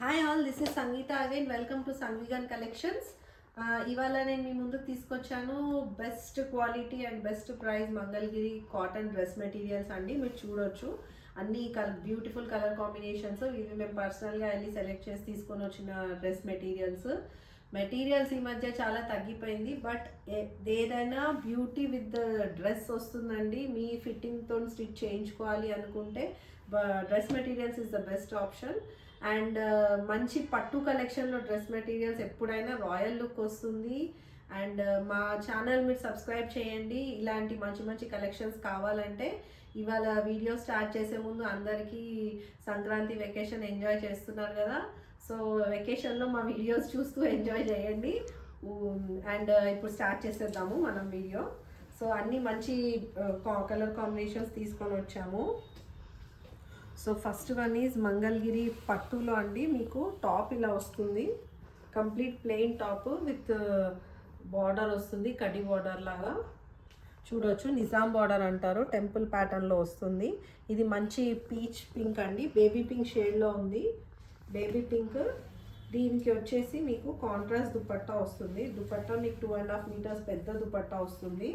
Hi all, this is Sangeetha again. Welcome to Sangeegan collections. ఇవాళ నేను మీ ముందుకు తీసుకొచ్చాను best quality and best price Mangalagiri cotton dress materials అండి. మీరు చూడొచ్చు అన్ని బ్యూటిఫుల్ కలర్ కాంబినేషన్స్. ఇవి మేము పర్సనల్గా వెళ్ళి సెలెక్ట్ చేసి తీసుకొని వచ్చిన డ్రెస్ మెటీరియల్స్ ఈ మధ్య చాలా తగ్గిపోయింది. బట్ ఏదైనా బ్యూటీ విత్ ద డ్రెస్ వస్తుందండి. మీ ఫిట్టింగ్తో స్టిచ్ చేయించుకోవాలి అనుకుంటే dress materials is the best option. And మంచి పట్టు కలెక్షన్లో డ్రెస్ మెటీరియల్స్ ఎప్పుడైనా రాయల్ లుక్ వస్తుంది. అండ్ మా ఛానల్ మీరు సబ్స్క్రైబ్ చేయండి. ఇలాంటి మంచి మంచి కలెక్షన్స్ కావాలంటే ఇవాళ వీడియో స్టార్ట్ చేసే ముందు అందరికీ సంక్రాంతి వెకేషన్ ఎంజాయ్ చేస్తున్నారు కదా. సో వెకేషన్లో మా వీడియోస్ చూస్తూ ఎంజాయ్ చేయండి. అండ్ ఇప్పుడు స్టార్ట్ చేసేద్దాము మనం వీడియో. సో అన్నీ మంచి కలర్ కాంబినేషన్స్ తీసుకొని వచ్చాము. So first one is Mangalagiri పట్టులో అండి. మీకు టాప్ ఇలా వస్తుంది, complete plain top with border వస్తుంది, కడ్డీ బార్డర్ లాగా చూడొచ్చు. నిజాం బార్డర్ అంటారు, టెంపుల్ ప్యాటర్న్లో వస్తుంది. ఇది మంచి పీచ్ పింక్ అండి, బేబీ పింక్ షేడ్లో ఉంది. Baby pink. దీనికి వచ్చేసి మీకు కాంట్రాస్ట్ దుపట్టా వస్తుంది. దుపట్టా మీకు 2.5 మీటర్స్ పెద్ద దుపట్టా వస్తుంది.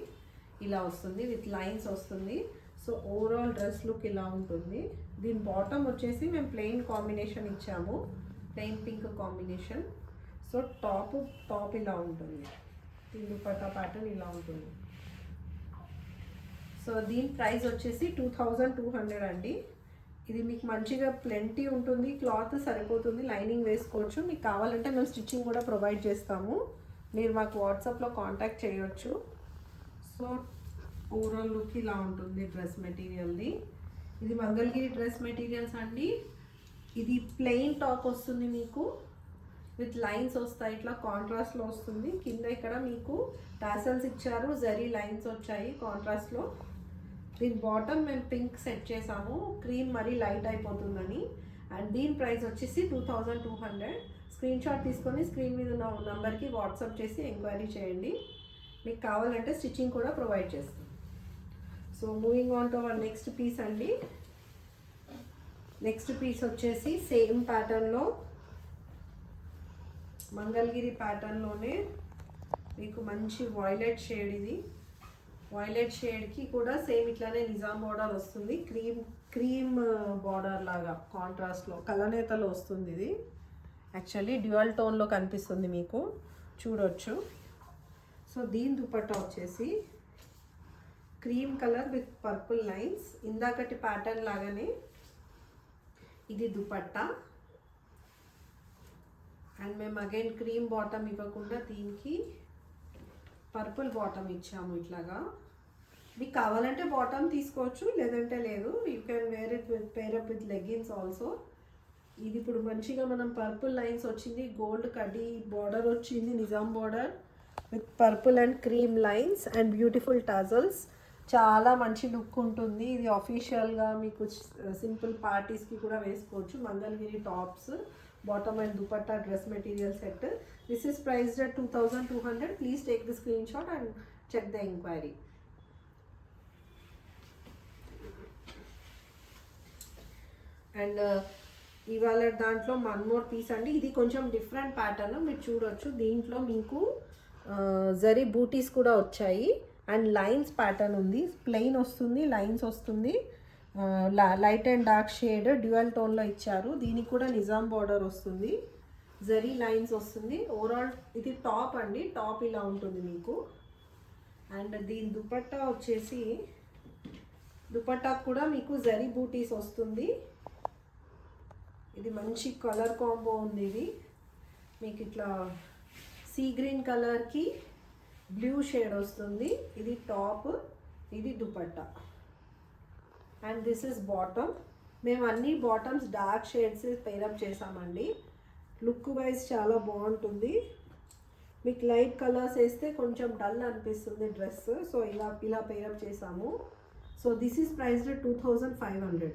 ఇలా వస్తుంది విత్ లైన్స్ వస్తుంది. సో ఓవరాల్ డ్రెస్ లుక్ ఇలా ఉంటుంది. దీని బాటమ్ వచ్చేసి మేము ప్లెయిన్ కాంబినేషన్ ఇచ్చాము, plain pink combination. So top ఇలా ఉంటుంది. దీని దుపట్టా ప్యాటర్న్ ఇలా ఉంటుంది. సో దీని ప్రైస్ వచ్చేసి 2200 అండి. ఇది మీకు మంచిగా ప్లెంటీ ఉంటుంది, క్లాత్ సరిపోతుంది, లైనింగ్ వేసుకోవచ్చు. మీకు కావాలంటే మేము స్టిచ్చింగ్ కూడా ప్రొవైడ్ చేస్తాము. మీరు మాకు వాట్సాప్లో కాంటాక్ట్ చేయొచ్చు. సో ఓవరాల్ లుక్ ఇలా ఉంటుంది డ్రెస్ మెటీరియల్ది. ఇది మంగళగిరి డ్రెస్ మెటీరియల్స్ అండి. ఇది ప్లెయిన్ టాప్ వస్తుంది మీకు, విత్ లైన్స్ వస్తాయి, ఇట్లా కాంట్రాస్ట్లో వస్తుంది. కింద ఇక్కడ మీకు టాసల్స్ ఇచ్చారు, జరీ లైన్స్ వచ్చాయి కాంట్రాస్ట్లో. దీని బాటమ్ మేము పింక్ సెట్ చేసాము, క్రీమ్ మరీ లైట్ అయిపోతుందని. అండ్ దీని ప్రైస్ వచ్చేసి 2200. స్క్రీన్ షాట్ తీసుకొని స్క్రీన్ మీద ఉన్న నెంబర్కి వాట్సాప్ చేసి ఎంక్వైరీ చేయండి. మీకు కావాలంటే స్టిచ్చింగ్ కూడా ప్రొవైడ్ చేస్తాం. So moving on to our next piece అండి. నెక్స్ట్ పీస్ వచ్చేసి సేమ్ ప్యాటర్న్లో మంగళగిరి ప్యాటర్న్లోనే మీకు మంచి వాయిలెట్ షేడ్. ఇది వాయిలెట్ షేడ్కి కూడా సేమ్ ఇట్లానే నిజాం బార్డర్ వస్తుంది, క్రీమ్ బార్డర్ లాగా కాంట్రాస్ట్లో కలనేతలో వస్తుంది. ఇది యాక్చువల్లీ డ్యూయల్ టోన్లో కనిపిస్తుంది మీకు, చూడొచ్చు. సో దీని దుపట్టా వచ్చేసి cream colour with purple lines, ఇందాకటి ప్యాటర్న్ లాగానే ఇది దుపట్టా. అండ్ మేము అగైన్ క్రీమ్ బాటమ్ ఇవ్వకుండా దీనికి పర్పుల్ బాటమ్ ఇచ్చాము ఇట్లాగా. మీకు కావాలంటే బాటమ్ తీసుకోవచ్చు, లేదంటే లేదు. You can wear it with pair up with leggings also. ఇది ఇప్పుడు మంచిగా మనం పర్పుల్ లైన్స్ వచ్చింది, గోల్డ్ కడ్డీ బార్డర్ వచ్చింది, Nizam border with purple and cream lines and beautiful tassels. చాలా మంచి లుక్ ఉంటుంది. ఇది ఆఫీషియల్గా మీకు సింపుల్ పార్టీస్కి కూడా వేసుకోవచ్చు. Mangalagiri tops, bottom and dupatta dress material set. This is priced at 2200. Please take the screenshot and check the enquiry. And ఇవాళ దాంట్లో వన్ మోర్ పీస్ అండి. ఇది కొంచెం డిఫరెంట్ ప్యాటర్న్, మీరు చూడొచ్చు. దీంట్లో మీకు జరీ బూటీస్ కూడా వచ్చాయి అండ్ లైన్స్ ప్యాటర్న్ ఉంది. ప్లెయిన్ వస్తుంది, లైన్స్ వస్తుంది, light and dark shade dual టోన్లో ఇచ్చారు. దీనికి కూడా నిజాం బార్డర్ వస్తుంది, జరీ లైన్స్ వస్తుంది. ఓవరాల్ ఇది టాప్ అండి, టాప్ ఇలా ఉంటుంది మీకు. అండ్ దీని దుపట్టా వచ్చేసి దుపట్టా కూడా మీకు జరీ బూటీస్ వస్తుంది. ఇది మంచి కలర్ కాంబో ఉంది. ఇది మీకు ఇట్లా సీ గ్రీన్ కలర్కి బ్లూ షేడ్ వస్తుంది. ఇది టాప్, ఇది dupatta. And this is bottom. మేము అన్ని బాటమ్స్ డార్క్ షేడ్స్ పేరప్ చేసామండి. లుక్ వైజ్ చాలా బాగుంటుంది. మీకు లైట్ కలర్స్ వేస్తే కొంచెం డల్ అనిపిస్తుంది డ్రెస్. సో ఇలా పేరప్ చేసాము. So this is priced 2500.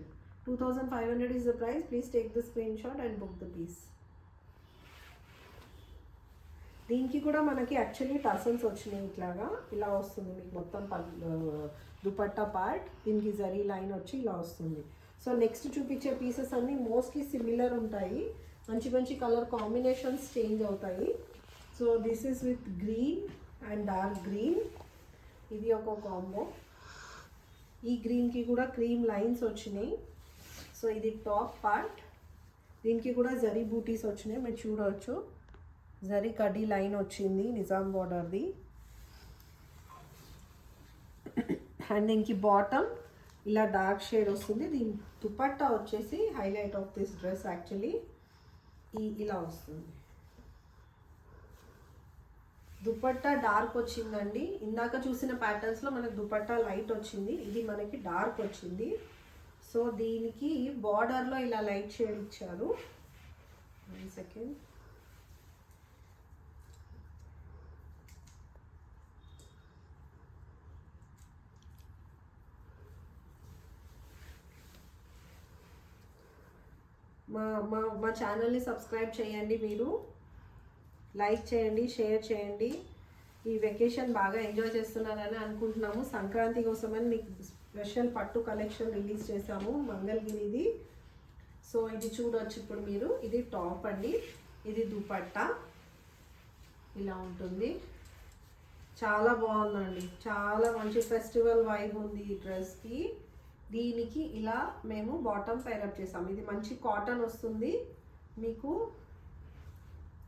2500 is the price. Please take the screenshot and book the piece. దీనికి కూడా మనకి యాక్చువల్లీ టసల్స్ వచ్చినాయి, ఇట్లాగా ఇలా వస్తుంది మీకు మొత్తం దుపట్టా పార్ట్. దీనికి జరీ లైన్ వచ్చి ఇలా వస్తుంది. సో నెక్స్ట్ చూపించే పీసెస్ అన్నీ మోస్ట్లీ సిమిలర్ ఉంటాయి. మంచి మంచి కలర్ కాంబినేషన్స్ చేంజ్ అవుతాయి. So this is with green and dark green, ఇది ఒక కాంబో. ఈ గ్రీన్కి కూడా క్రీమ్ లైన్స్ వచ్చినాయి. సో ఇది టాప్ పార్ట్, దీనికి కూడా జరీ బూటీస్ వచ్చినాయి, మీరు చూడవచ్చు. జరీ కడ్డీ లైన్ వచ్చింది నిజాం బార్డర్ది. అండ్ దీనికి బాటమ్ ఇలా డార్క్ షేడ్ వస్తుంది. దీని దుపట్టా వచ్చేసి highlight of this dress actually ఇలా వస్తుంది. దుపట్టా డార్క్ వచ్చిందండి. ఇందాక చూసిన ప్యాటర్న్స్లో మనకి దుపట్టా లైట్ వచ్చింది, ఇది మనకి డార్క్ వచ్చింది. సో దీనికి బార్డర్లో ఇలా లైట్ షేడ్ ఇచ్చారు. 1 సెకండ్. మా ఛానల్ని సబ్స్క్రైబ్ చేయండి, మీరు లైక్ చేయండి, షేర్ చేయండి. ఈ వెకేషన్ బాగా ఎంజాయ్ చేస్తున్నారని అనుకుంటున్నాము. సంక్రాంతి కోసమని మీకు స్పెషల్ పట్టు కలెక్షన్ రిలీజ్ చేసాము మంగళగిరిది. సో ఇది చూడవచ్చు ఇప్పుడు మీరు. ఇది టాప్ అండి, ఇది దుపట్టా ఇలా ఉంటుంది. చాలా బాగుందండి, చాలా మంచి ఫెస్టివల్ వైబ్ ఉంది ఈ డ్రెస్కి. దీనికి ఇలా మేము బాటమ్ పైరప్ చేసాము. ఇది మంచి కాటన్ వస్తుంది, మీకు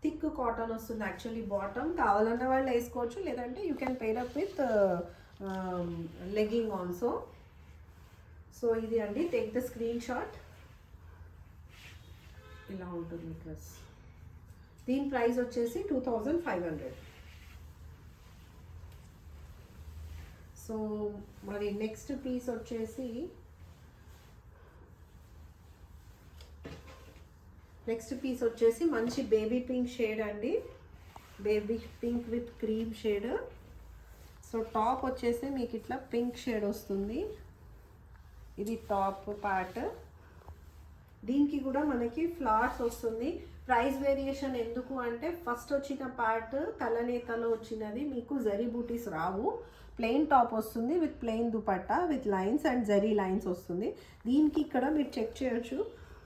థిక్ కాటన్ వస్తుంది యాక్చువల్లీ. బాటమ్ కావాలన్న వాళ్ళు వేసుకోవచ్చు, లేదంటే you can pair up with legging also. So ఇది అండి, టేక్ ద స్క్రీన్ షాట్. ఇలా ఉంటుంది డ్రెస్. దీని ప్రైస్ వచ్చేసి 2500. సో మరి నెక్స్ట్ పీస్ వచ్చేసి మంచి బేబీ పింక్ షేడ్ అండి, baby pink with cream shade. So top వచ్చేసి మీకు ఇట్లా పింక్ షేడ్ వస్తుంది, ఇది టాప్ పార్ట్. దీనికి కూడా మనకి ఫ్లవర్స్ వస్తుంది. ప్రైస్ వేరియేషన్ ఎందుకు అంటే ఫస్ట్ వచ్చిన పార్ట్ తలనేతలో వచ్చినది మీకు జరీ బూటీస్ రావు, ప్లెయిన్ టాప్ వస్తుంది with plain dupatta with lines and zari lines వస్తుంది. దీనికి ఇక్కడ మీరు చెక్ చేయొచ్చు,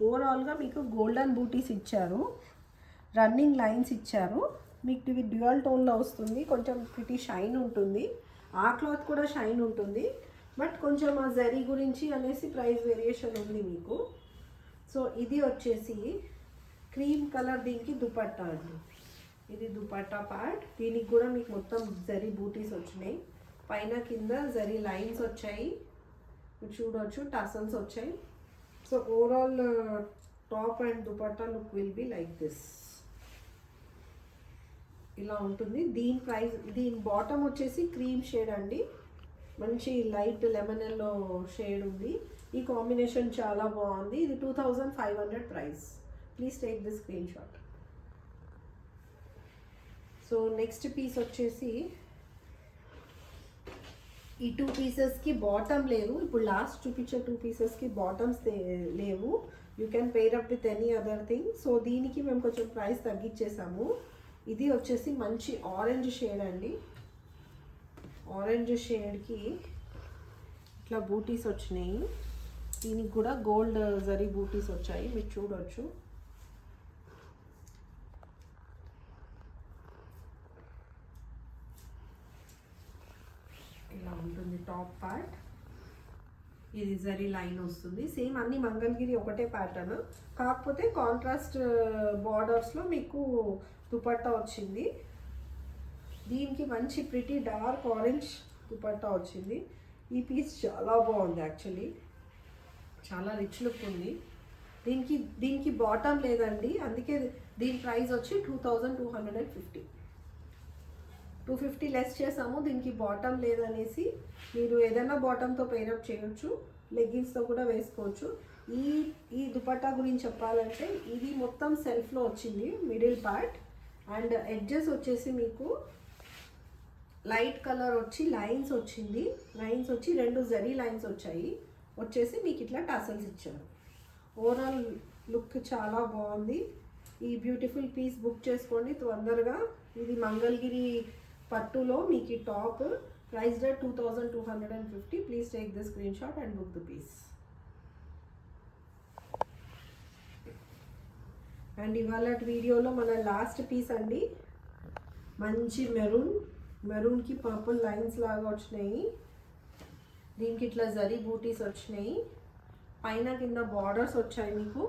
ఓవరాల్గా మీకు గోల్డెన్ బూటీస్ ఇచ్చారు, రన్నింగ్ లైన్స్ ఇచ్చారు. మీకు ఇది డ్యూయల్ టోన్లో వస్తుంది, కొంచెం ప్రిటీ షైన్ ఉంటుంది. ఆ క్లాత్ కూడా షైన్ ఉంటుంది, బట్ కొంచెం ఆ జరీ గురించి అనేసి ప్రైస్ వేరియేషన్ ఉంది మీకు. సో ఇది వచ్చేసి క్రీమ్ కలర్, దీనికి దుపట్టా అండి, ఇది దుపట్టా పార్ట్. దీనికి కూడా మీకు మొత్తం జరీ బూటీస్ వచ్చినాయి, పైన కింద జరీ లైన్స్ వచ్చాయి, మీరు చూడవచ్చు, టసల్స్ వచ్చాయి. So overall top and dupatta look will be like this, ఇలా ఉంటుంది. దీని బాటమ్ వచ్చేసి క్రీమ్ షేడ్ అండి, మంచి లైట్ లెమన్ ఎల్లో షేడ్ ఉంది. ఈ కాంబినేషన్ చాలా బాగుంది. ఇది 2500 price. Please take the screenshot. So next piece వచ్చేసి ఈ 2 పీసెస్కి బాటమ్ లేవు. ఇప్పుడు లాస్ట్ చూపించే 2 పీసెస్కి బాటమ్స్ లేవు. You can pair up with any other thing. So దీనికి మేము కొంచెం ప్రైస్ తగ్గించేసాము. ఇది వచ్చేసి మంచి ఆరెంజ్ షేడ్ అండి, ఆరెంజ్ షేడ్కి ఇట్లా బూటీస్ వచ్చినాయి. దీనికి కూడా గోల్డ్ జరీ బూటీస్ వచ్చాయి, మీరు చూడవచ్చు. ఇలా ఉంటుంది టాప్ పార్ట్, ఇది జరీ లైన్ వస్తుంది. సేమ్ అన్ని మంగళగిరి ఒకటే ప్యాటర్న్, కాకపోతే కాంట్రాస్ట్ బార్డర్స్లో మీకు దుపట్టా వచ్చింది. దీనికి మంచి ప్రిటీ డార్క్ ఆరెంజ్ దుపట్టా వచ్చింది. ఈ పీస్ చాలా బాగుంది యాక్చువల్లీ, చాలా రిచ్ లుక్ ఉంది. దీనికి బాటమ్ లేదండి, అందుకే దీని ప్రైస్ వచ్చి 2250. 250 లెస్ చేసాము. దీనికి బాటమ్ లేదనేసి మీరు ఏదైనా బాటమ్తో పేరప్ చేయొచ్చు, లెగ్గిన్స్తో కూడా వేసుకోవచ్చు. ఈ దుపట్టా గురించి చెప్పాలంటే ఇది మొత్తం సెల్ఫ్లో వచ్చింది మిడిల్ పార్ట్, అండ్ ఎడ్జెస్ వచ్చేసి మీకు లైట్ కలర్ వచ్చి లైన్స్ వచ్చింది, లైన్స్ వచ్చి 2 జరీ లైన్స్ వచ్చేసి మీకు ఇట్లా టసల్స్ ఇచ్చారు. ఓవరాల్ లుక్ చాలా బాగుంది. ఈ బ్యూటిఫుల్ పీస్ బుక్ చేసుకోండి తొందరగా. ఇది మంగళగిరి పట్టులో మీకు ఈ top, price rate 2250. Please take the screenshot and book the piece. And ఇవాళ వీడియోలో మన లాస్ట్ పీస్ అండి, మంచి మెరూన్కి పర్పుల్ లైన్స్ లాగా వచ్చినాయి. దీనికి ఇట్లా జరీ బూటీస్ వచ్చినాయి, పైన కింద బార్డర్స్ వచ్చాయి మీకు.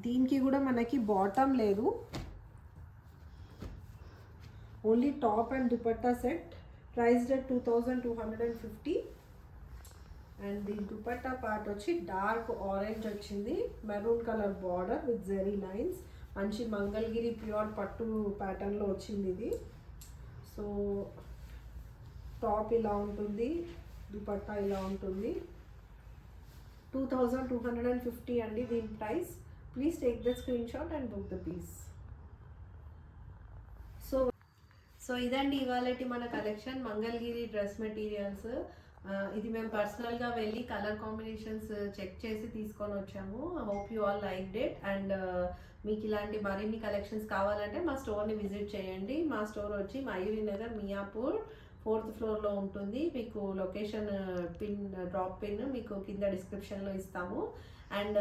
దీనికి కూడా మనకి బాటమ్ లేదు, only top and dupatta set. Priced at 2250. And దీని దుపట్టా పార్ట్ వచ్చి డార్క్ ఆరెంజ్ వచ్చింది, maroon colour border with zari lines. మంచి మంగళగిరి ప్యూర్ పట్టు ప్యాటర్న్లో వచ్చింది ఇది. సో టాప్ ఇలా ఉంటుంది, దుపట్టా ఇలా ఉంటుంది. 2250 అండి దీని price. Please take the screenshot and book the piece. So ఇదండి ఇవాళ మన కలెక్షన్ మంగళగిరి డ్రెస్ మెటీరియల్స్. ఇది మేము పర్సనల్గా వెళ్ళి కలర్ కాంబినేషన్స్ చెక్ చేసి తీసుకొని వచ్చాము. Hope you all like it. And మీకు ఇలాంటి మరిన్ని కలెక్షన్స్ కావాలంటే మా స్టోర్ని విజిట్ చేయండి. మా స్టోర్ వచ్చి మయూరి నగర్, మియాపూర్ 4th ఫ్లోర్లో ఉంటుంది. మీకు లొకేషన్ డ్రాప్ పిన్ మీకు కింద డిస్క్రిప్షన్లో ఇస్తాము. And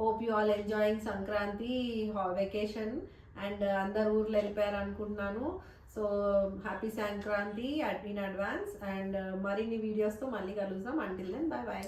hope you all enjoying Sankranti vacation. And అందరు ఊర్లో వెళ్ళిపోయారు అనుకుంటున్నాను. So happy Sankranti in advance. And మరిన్ని వీడియోస్తో మళ్ళీ కలుద్దాం. Until then bye bye.